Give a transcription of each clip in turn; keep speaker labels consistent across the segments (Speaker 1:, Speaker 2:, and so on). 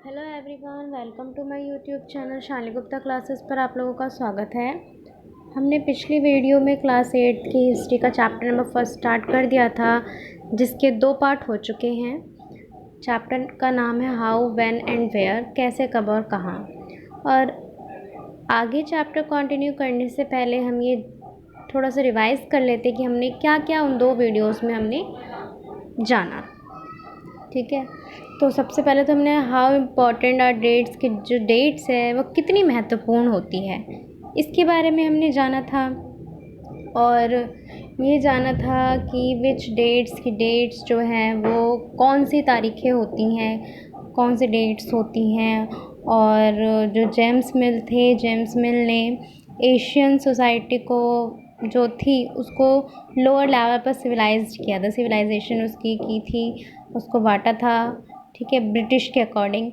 Speaker 1: Hello everyone, welcome to my YouTube channel Shali Gupta classes पर आप लोगों का स्वागत है। हमने पिछली वीडियो में क्लास 8 की हिस्ट्री का चैप्टर नंबर 1 स्टार्ट कर दिया था, जिसके 2 पार्ट हो चुके हैं। चैप्टर का नाम है हाउ, व्हेन एंड वेयर, कैसे, कब और कहाँ। और आगे चैप्टर कंटिन्यू करने से पहले हम ये थोड़ा सा रिवाइज़ कर लेते कि हमने क्या क्या उन 2 वीडियोज़ में हमने जाना। ठीक है, तो सबसे पहले तो हमने हाउ इम्पोर्टेंट आर डेट्स, की जो डेट्स है वो कितनी महत्वपूर्ण होती है इसके बारे में हमने जाना था। और ये जाना था कि विच डेट्स की डेट्स जो हैं वो कौन सी तारीखें होती हैं, कौन सी डेट्स होती हैं। और जो जेम्स मिल थे, जेम्स मिल ने एशियन सोसाइटी को जो थी उसको लोअर लेवल पर सिविलाइज्ड किया था, सिविलाइजेशन उसकी की थी, उसको बांटा था। ठीक है, ब्रिटिश के अकॉर्डिंग।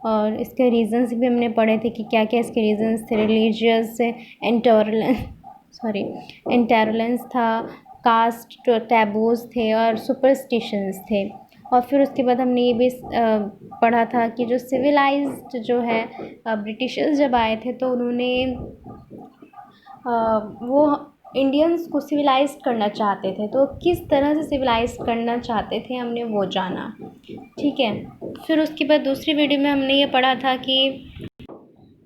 Speaker 1: और इसके रीज़न्स भी हमने पढ़े थे कि क्या क्या इसके रीज़न्स थे। रिलीजियस इंटॉलरेंस था, कास्ट टैबूज थे और सुपरस्टिशंस थे। और फिर उसके बाद हमने ये भी पढ़ा था कि जो सिविलाइज्ड जो है ब्रिटिशर्स जब आए थे तो उन्होंने वो इंडियंस को सिविलाइज करना चाहते थे, तो किस तरह से सिविलाइज करना चाहते थे हमने वो जाना। ठीक है, फिर उसके बाद दूसरी वीडियो में हमने ये पढ़ा था कि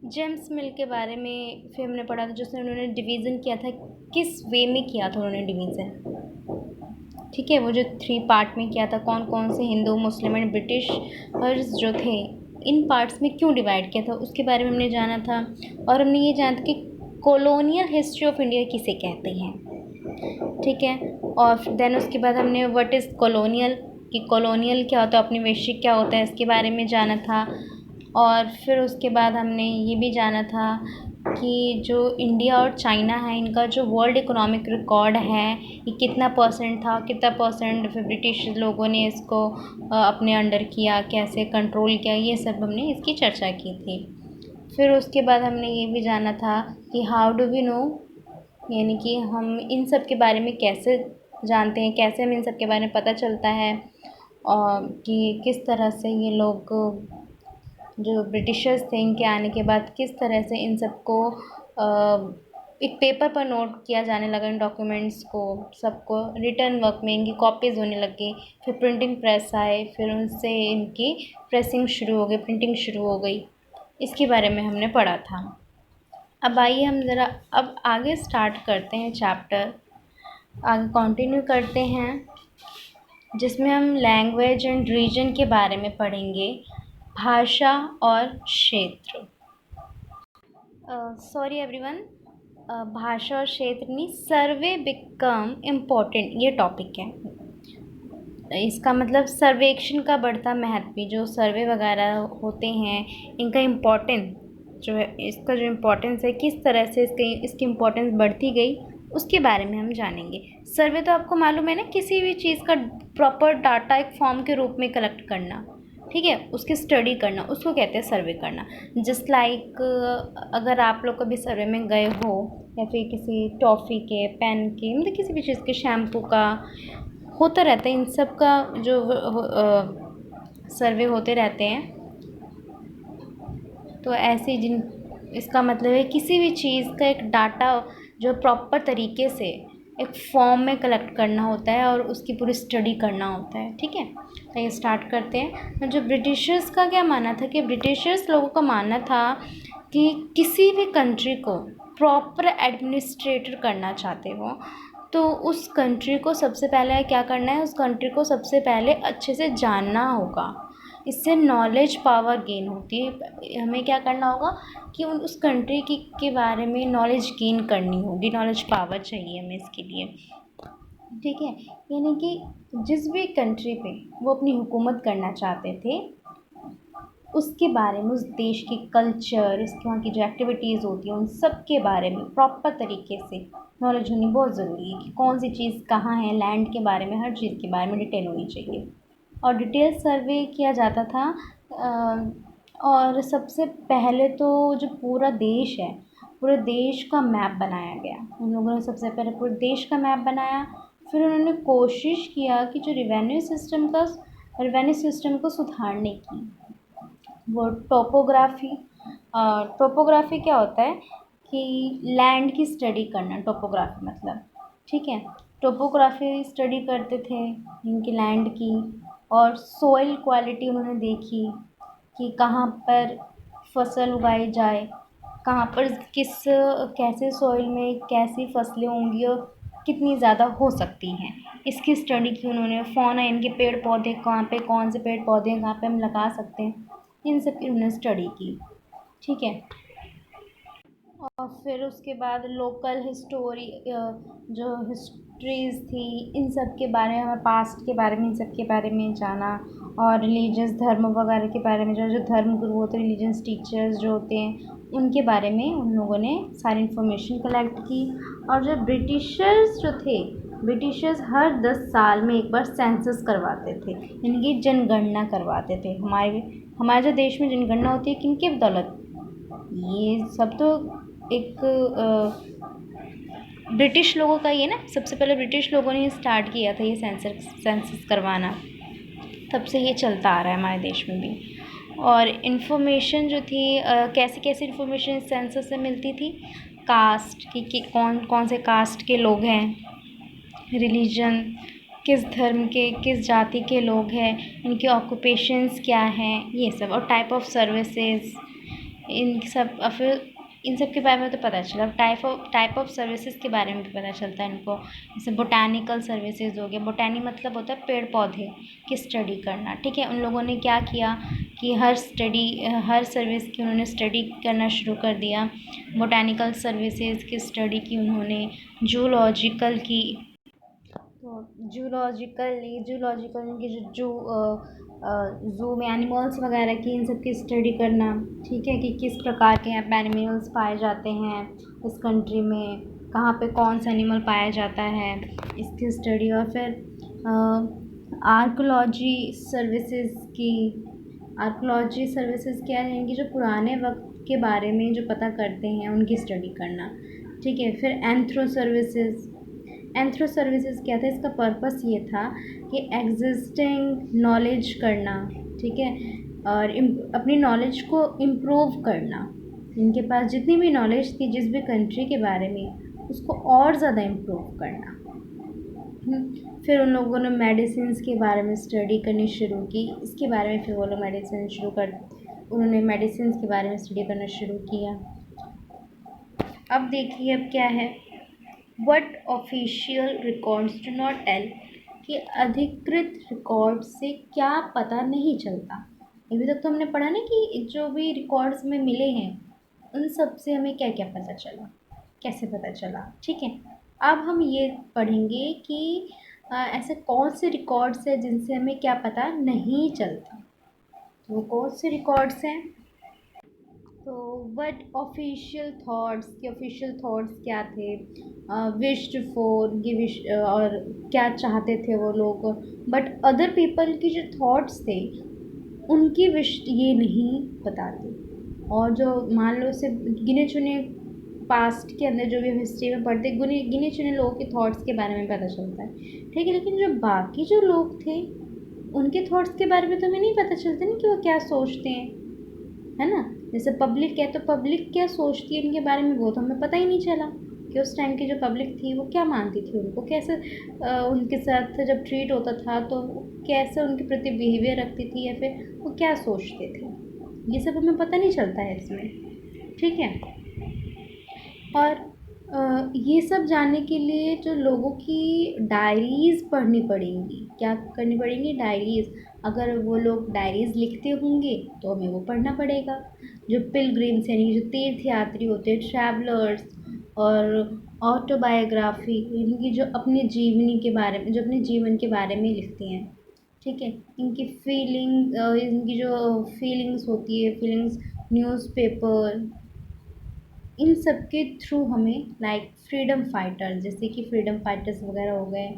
Speaker 1: जेम्स मिल के बारे में फिर हमने पढ़ा था, जिसमें उन्होंने डिवीज़न किया था, किस वे में किया था उन्होंने डिवीज़न। ठीक है, वो जो 3 पार्ट में किया था, कौन कौन से हिंदू, मुस्लिम एंड ब्रिटिशर्स जो थे इन पार्ट्स में क्यों डिवाइड किया था उसके बारे में हमने जाना था। और हमने ये जाना था कि कॉलोनियल हिस्ट्री ऑफ इंडिया किसे कहते हैं। ठीक है, और देन उसके बाद हमने व्हाट इज़ कॉलोनियल, कि कॉलोनियल क्या होता है, औपनिवेशिक क्या होता है, इसके बारे में जाना था। और फिर उसके बाद हमने ये भी जाना था कि जो इंडिया और चाइना है, इनका जो वर्ल्ड इकोनॉमिक रिकॉर्ड है ये कितना परसेंट था, कितना परसेंट फिर ब्रिटिश लोगों ने इसको अपने अंडर किया, कैसे कंट्रोल किया, ये सब हमने इसकी चर्चा की थी। फिर उसके बाद हमने ये भी जाना था कि हाउ डू वी नो, यानी कि हम इन सब के बारे में कैसे जानते हैं, कैसे हमें इन सब के बारे में पता चलता है, और कि किस तरह से ये लोग जो ब्रिटिशर्स थे इनके आने के बाद किस तरह से इन सबको एक पेपर पर नोट किया जाने लगा, इन डॉक्यूमेंट्स को सबको रिटर्न वर्क में इनकी कॉपीज़ होने लगी। फिर प्रिंटिंग प्रेस आए, फिर उनसे इनकी प्रेसिंग शुरू हो गई, प्रिंटिंग शुरू हो गई। इसके बारे में हमने पढ़ा था। अब आइए हम ज़रा अब आगे स्टार्ट करते हैं, चैप्टर आगे कंटिन्यू करते हैं, जिसमें हम लैंग्वेज एंड रीजन के बारे में पढ़ेंगे, भाषा और क्षेत्र। सॉरी एवरीवन, भाषा और क्षेत्र नहीं, सर्वे बिकम इम्पोर्टेंट, ये टॉपिक है। इसका मतलब सर्वेक्षण का बढ़ता महत्व, जो सर्वे वगैरह होते हैं इनका इम्पोर्टेंस जो है, इसका जो इम्पोर्टेंस है किस तरह से इसकी इम्पोर्टेंस बढ़ती गई उसके बारे में हम जानेंगे। सर्वे तो आपको मालूम है ना, किसी भी चीज़ का प्रॉपर डाटा एक फॉर्म के रूप में कलेक्ट करना। ठीक है, उसकी स्टडी करना, उसको कहते हैं सर्वे करना। जस्ट लाइक अगर आप लोग कभी सर्वे में गए हो या फिर किसी टॉफ़ी के, पेन के, मतलब किसी भी चीज़ के, शैम्पू का होता रहता है, इन सब का जो सर्वे होते रहते हैं। तो ऐसे जिन इसका मतलब है किसी भी चीज़ का एक डाटा जो प्रॉपर तरीके से एक फॉर्म में कलेक्ट करना होता है और उसकी पूरी स्टडी करना होता है। ठीक है, तो ये स्टार्ट करते हैं। जो ब्रिटिशर्स का क्या मानना था, कि ब्रिटिशर्स लोगों का मानना था कि किसी भी कंट्री को प्रॉपर एडमिनिस्ट्रेटर करना चाहते हो तो उस कंट्री को सबसे पहले क्या करना है, उस कंट्री को सबसे पहले अच्छे से जानना होगा। इससे नॉलेज पावर गेन होती है। हमें क्या करना होगा कि उस कंट्री के बारे में नॉलेज गेन करनी होगी, नॉलेज पावर चाहिए हमें इसके लिए। ठीक है, यानी कि जिस भी कंट्री पे वो अपनी हुकूमत करना चाहते थे उसके बारे में, उस देश की कल्चर, उसके वहाँ की जो एक्टिविटीज़ होती हैं उन सब के बारे में प्रॉपर तरीके से नॉलेज होनी बहुत ज़रूरी है, कि कौन सी चीज़ कहाँ है, लैंड के बारे में, हर चीज़ के बारे में डिटेल होनी चाहिए। और डिटेल सर्वे किया जाता था। और सबसे पहले तो जो पूरा देश है, पूरे देश का मैप बनाया गया। उन लोगों ने सबसे पहले पूरे देश का मैप बनाया। फिर उन्होंने कोशिश किया कि जो रिवेन्यू सिस्टम को सुधारने की, वो टोपोग्राफी। टोपोग्राफी क्या होता है कि लैंड की स्टडी करना, टोपोग्राफी मतलब, ठीक है। टोपोग्राफी स्टडी करते थे इनकी लैंड की, और सोइल क्वालिटी उन्होंने देखी कि कहाँ पर फसल उगाई जाए, कहाँ पर किस कैसे सॉइल में कैसी फसलें होंगी और कितनी ज़्यादा हो सकती हैं, इसकी स्टडी की उन्होंने। फौना, इनके पेड़ पौधे कहाँ पे, कौन से पेड़ पौधे हैं कहाँ पे हम लगा सकते हैं, इन सब की उन्होंने स्टडी की, ठीक है। और फिर उसके बाद लोकल हिस्टोरी, जो हिस्ट्रीज़ थी, इन सब के बारे में, हमें पास्ट के बारे में, इन सब के बारे में जाना। और रिलीजियस धर्म वगैरह के बारे में, जो जो धर्म गुरु होते हैं, रिलीजियस टीचर्स जो होते हैं, उनके बारे में उन लोगों ने सारी इन्फॉर्मेशन कलेक्ट की। और जो ब्रिटिशर्स जो थे, ब्रिटिशर्स हर 10 साल में एक बार सेंसस करवाते थे, इनकी जनगणना करवाते थे। हमारे जो देश में जनगणना होती है किनके बदौलत, ये सब तो एक ब्रिटिश लोगों का ही है ना। सबसे पहले ब्रिटिश लोगों ने स्टार्ट किया था ये सेंसस करवाना, तब से ये चलता आ रहा है हमारे देश में भी। और इन्फॉर्मेशन जो थी, कैसी कैसी इन्फॉर्मेशन सेंसस से मिलती थी, कास्ट की कौन कौन से कास्ट के लोग हैं, रिलीजन, किस धर्म के, किस जाति के लोग हैं, इनके ऑक्यूपेशंस क्या हैं, ये सब, और टाइप ऑफ सर्विसेज, इन सब। और फिर इन सब के बारे में तो पता चला। टाइप ऑफ सर्विसेज के बारे में भी पता चलता है इनको। जैसे बोटानिकल सर्विसेज हो गया, बोटानी मतलब होता है पेड़ पौधे की स्टडी करना, ठीक है। उन लोगों ने क्या किया कि हर सर्विस की उन्होंने स्टडी करना शुरू कर दिया। बोटानिकल सर्विसेज की स्टडी की उन्होंने, जूलॉजिकल की, तो जूलॉजिकल की जो ज़ू में एनिमल्स वगैरह की, इन सब की स्टडी करना, ठीक है, कि किस प्रकार के यहाँ पे एनिमल्स पाए जाते हैं इस कंट्री में, कहाँ पे कौन सा एनिमल पाया जाता है, इसकी स्टडी। और फिर आर्कोलॉजी सर्विसेज की। आर्कोलॉजी सर्विसेज क्या है, इनकी जो पुराने वक्त के बारे में जो पता करते हैं उनकी स्टडी करना, ठीक है। फिर एंथ्रो सर्विसेज। एंथ्रो सर्विसेज क्या था, इसका पर्पस ये था कि एग्जिस्टिंग नॉलेज करना, ठीक है, और अपनी नॉलेज को इम्प्रूव करना। इनके पास जितनी भी नॉलेज थी जिस भी कंट्री के बारे में, उसको और ज़्यादा इम्प्रूव करना। फिर उन लोगों ने मेडिसिन के बारे में स्टडी करनी शुरू की, इसके बारे में फिर वो लोग उन्होंने मेडिसिन के बारे में स्टडी करना शुरू किया। अब देखिए अब क्या है, what official records do not tell, कि अधिकृत रिकॉर्ड से क्या पता नहीं चलता। अभी तक तो हमने पढ़ा ना कि जो भी रिकॉर्ड्स में मिले हैं उन सब से हमें क्या क्या पता चला, कैसे पता चला, ठीक है। अब हम ये पढ़ेंगे कि ऐसे कौन से रिकॉर्ड्स हैं जिनसे हमें क्या पता नहीं चलता। तो वो कौन से रिकॉर्ड्स हैं, तो वट ऑफिशियल थॉट्स, के ऑफिशियल थॉट्स क्या थे, विश्ड फॉर, ये विश, और क्या चाहते थे वो लोग। बट अदर पीपल की जो थॉट्स थे उनकी विश ये नहीं बताते। और जो मान लो सिर्फ गिने चुने पास्ट के अंदर जो भी हम हिस्ट्री में पढ़ते, गिने चुने लोगों के थॉट्स के बारे में पता चलता है, ठीक है। लेकिन जो बाकी जो लोग थे उनके थॉट्स के बारे में तो हमें नहीं पता चलता ना कि वो क्या सोचते हैं, है ना। जैसे पब्लिक है तो पब्लिक क्या सोचती है इनके बारे में, वो तो हमें पता ही नहीं चला कि उस टाइम की जो पब्लिक थी वो क्या मानती थी, उनको कैसे उनके साथ जब ट्रीट होता था तो कैसे उनके प्रति बिहेवियर रखती थी, या फिर वो क्या सोचते थे, ये सब हमें पता नहीं चलता है इसमें, ठीक है। और ये सब जानने के लिए जो लोगों की डायरीज़ पढ़नी पड़ेंगी, क्या करनी पड़ेंगी, डायरीज़। अगर वो लोग डायरीज़ लिखते होंगे तो हमें वो पढ़ना पड़ेगा। जो पिलग्रिम्स यानी जो तीर्थयात्री होते हैं, ट्रैवलर्स, और ऑटोबायोग्राफी, इनकी जो अपने जीवनी के बारे में, जो अपने जीवन के बारे में लिखती हैं, ठीक है। इनकी जो फीलिंग्स होती है, फीलिंग्स, न्यूज़पेपर, इन सब के थ्रू हमें, लाइक फ्रीडम फाइटर, जैसे कि फ्रीडम फाइटर्स वगैरह हो गए,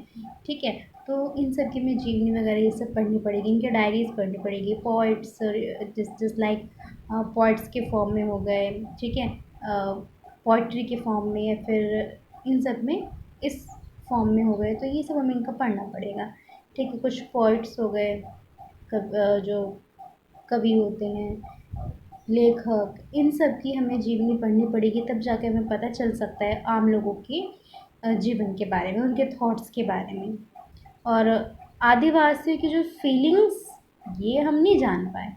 Speaker 1: ठीक है। तो इन सब की हमें जीवनी वगैरह ये सब पढ़नी पड़ेगी, इनके डायरीज़ पढ़नी पड़ेगी। पोइट्स, जस्ट लाइक पोइट्स के फॉर्म में हो गए, ठीक है, पोइट्री के फॉर्म में, या फिर इन सब में इस फॉर्म में हो गए, तो ये सब हमें इनका पढ़ना पड़ेगा, ठीक है। कुछ पोइट्स हो गए, जो कवि होते हैं, लेखक, इन सब की हमें जीवनी पढ़नी पड़ेगी, तब जाके हमें पता चल सकता है आम लोगों के जीवन के बारे में, उनके थॉट्स के बारे में। और आदिवासियों की जो फीलिंग्स, ये हम नहीं जान पाए।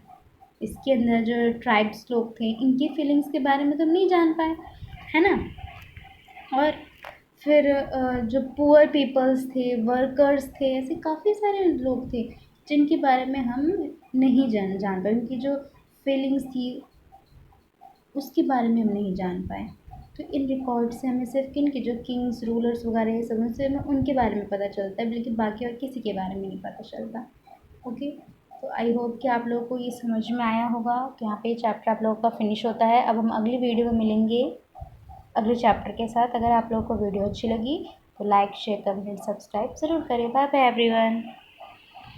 Speaker 1: इसके अंदर जो ट्राइब्स लोग थे, इनकी फीलिंग्स के बारे में तो हम नहीं जान पाए, है ना। और फिर जो पुअर पीपल्स थे, वर्कर्स थे, ऐसे काफ़ी सारे लोग थे जिनके बारे में हम नहीं जान पाए, उनकी जो फीलिंग्स थी उसके बारे में हम नहीं जान पाए। तो इन रिकॉर्ड से हमें सिर्फ किन के जो किंग्स, रूलर्स वगैरह ये सब, उनसे हमें उनके बारे में पता चलता है, बल्कि बाकी और किसी के बारे में नहीं पता चलता। ओके, तो आई होप कि आप लोगों को ये समझ में आया होगा कि यहाँ पे चैप्टर आप लोगों का फिनिश होता है। अब हम अगली वीडियो में मिलेंगे अगले चैप्टर के साथ। अगर आप लोगों को वीडियो अच्छी लगी तो लाइक, शेयर, कमेंट, सब्सक्राइब ज़रूर करें। Bye bye everyone.